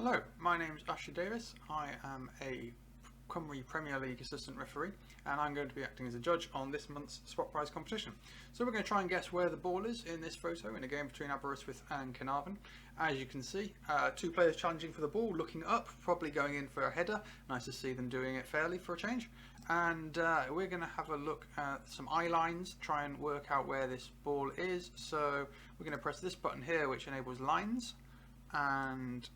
Hello, my name is Usher Davis. I am a Cymru Premier League assistant referee and I'm going to be acting as a judge on this month's Spot Prize competition. So we're going to try and guess where the ball is in this photo in a game between Aberystwyth and Carnarvon. As you can see, two players challenging for the ball, looking up, probably going in for a header. Nice to see them doing it fairly for a change. And we're going to have a look at some eye lines, try and work out where this ball is. So we're going to press this button here which enables lines, and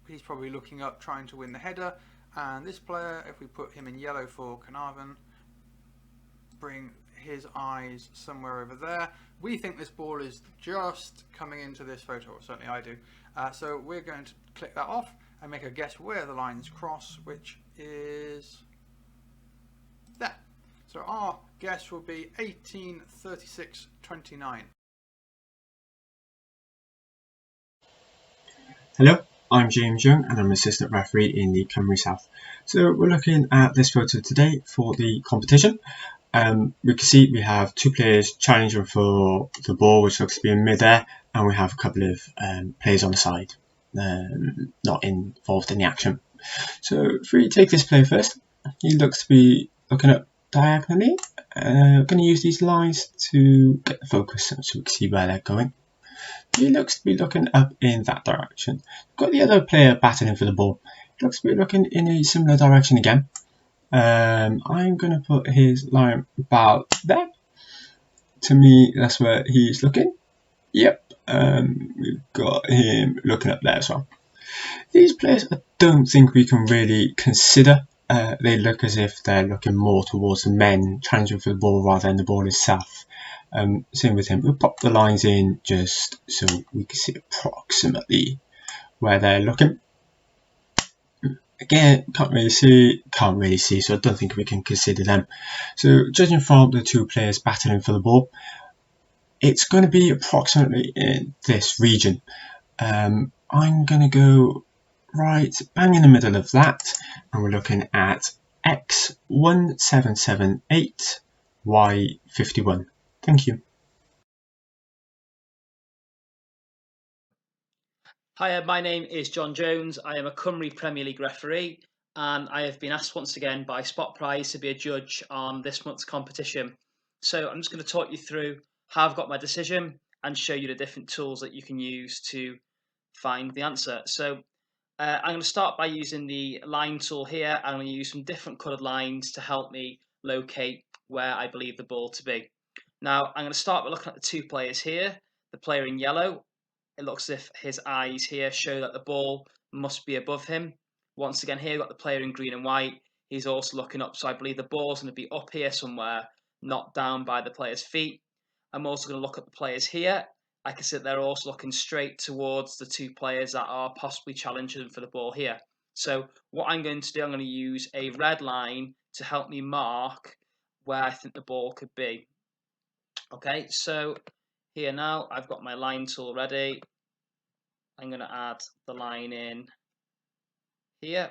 he's probably looking up trying to win the header. And this player, if we put him in yellow for Carnarvon, bring his eyes somewhere over there. We think this ball is just coming into this photo, or certainly I do. So we're going to click that off and make a guess where the lines cross, which is there. So our guess will be 1836-29. Hello, I'm James Young and I'm an assistant referee in the Cymru South. So we're looking at this photo today for the competition. We can see we have two players challenging for the ball, which looks to be in mid-air, and we have a couple of players on the side, not involved in the action. So if we take this player first, he looks to be looking up diagonally. I'm going to use these lines to get the focus so we can see where they're going. He looks to be looking up in that direction. Got the other player battling for the ball. He looks to be looking in a similar direction again. I'm going to put his line about there. To me, that's where he's looking. Yep, we've got him looking up there as well. These players, I don't think we can really consider. They look as if they're looking more towards the men challenging for the ball rather than the ball itself. Same with him. We'll pop the lines in just so we can see approximately where they're looking. Again, can't really see, so I don't think we can consider them. So judging from the two players battling for the ball, it's going to be approximately in this region. I'm going to go right bang in the middle of that, and we're looking at X1778 Y51. Thank you. Hi, my name is John Jones. I am a Cymru Premier League referee, and I have been asked once again by Spot Prize to be a judge on this month's competition. So I'm just going to talk you through how I've got my decision and show you the different tools that you can use to find the answer. So I'm going to start by using the line tool here. I'm going to use some different coloured lines to help me locate where I believe the ball to be. Now I'm going to start by looking at the two players here. The player in yellow, it looks as if his eyes here show that the ball must be above him. Once again here we've got the player in green and white. He's also looking up, so I believe the ball's going to be up here somewhere, not down by the player's feet. I'm also going to look at the players here. I can see that they're also looking straight towards the two players that are possibly challenging for the ball here. So what I'm going to do, I'm going to use a red line to help me mark where I think the ball could be. Okay, so here now I've got my line tool ready. I'm going to add the line in here.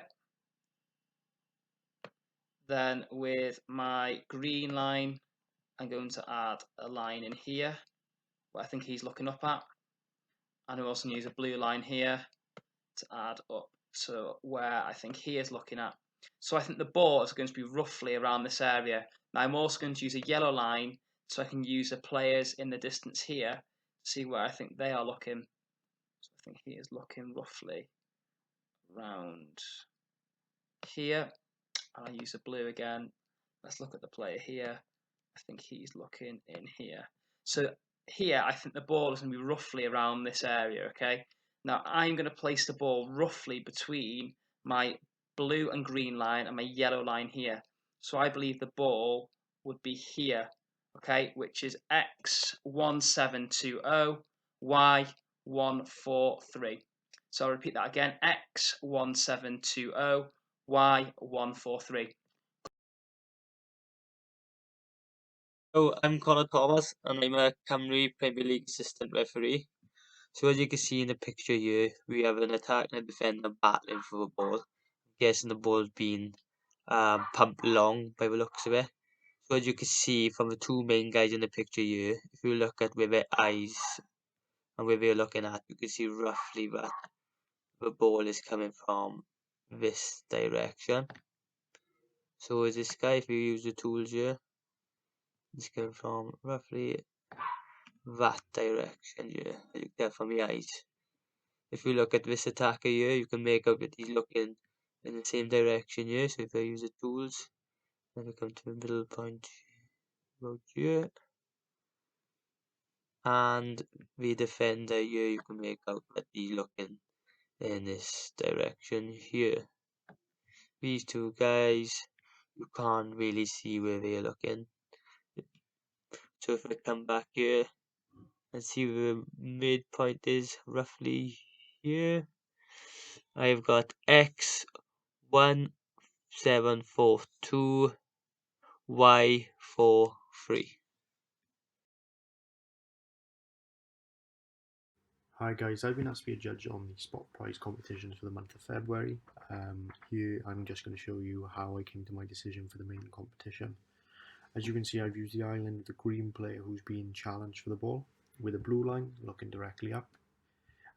Then with my green line, I'm going to add a line in here where I think he's looking up at. And I'm also going to use a blue line here to add up to where I think he is looking at. So I think the ball is going to be roughly around this area. Now I'm also going to use a yellow line so I can use the players in the distance here to see where I think they are looking. So I think he is looking roughly around here. And I use a blue again. Let's look at the player here. I think he's looking in here. So here, I think the ball is going to be roughly around this area, okay? Now, I'm going to place the ball roughly between my blue and green line and my yellow line here. So I believe the ball would be here, okay, which is X1720, Y143. So I'll repeat that again, X1720, Y143. So I'm Connor Thomas and I'm a Cymru Premier League assistant referee. So as you can see in the picture here, we have an attacker and a defender battling for the ball. I'm guessing the ball's being pumped along by the looks of it. So as you can see from the two main guys in the picture here, if you look at where their eyes and where they're looking at, you can see roughly that the ball is coming from this direction. So as this guy, if you use the tools here, it's coming from roughly that direction here, as you can tell from the eyes. If you look at this attacker here, you can make out that he's looking in the same direction here. So if I use the tools, then we come to the middle point about here. And the defender here, you can make out that he's looking in this direction here. These two guys, you can't really see where they're looking. So if I come back here and see where the midpoint is roughly here, I've got X 1742 Y43. Hi guys, I've been asked to be a judge on the spot prize competitions for the month of February. Here I'm just going to show you how I came to my decision for the main competition. As you can see, I've used the island of the green player who's being challenged for the ball, with a blue line looking directly up.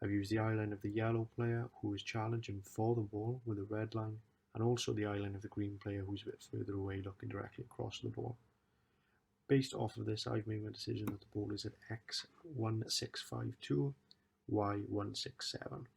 I've used the island of the yellow player who is challenging for the ball with a red line, and also the island of the green player who's a bit further away looking directly across the ball. Based off of this, I've made my decision that the ball is at X1652 Y167.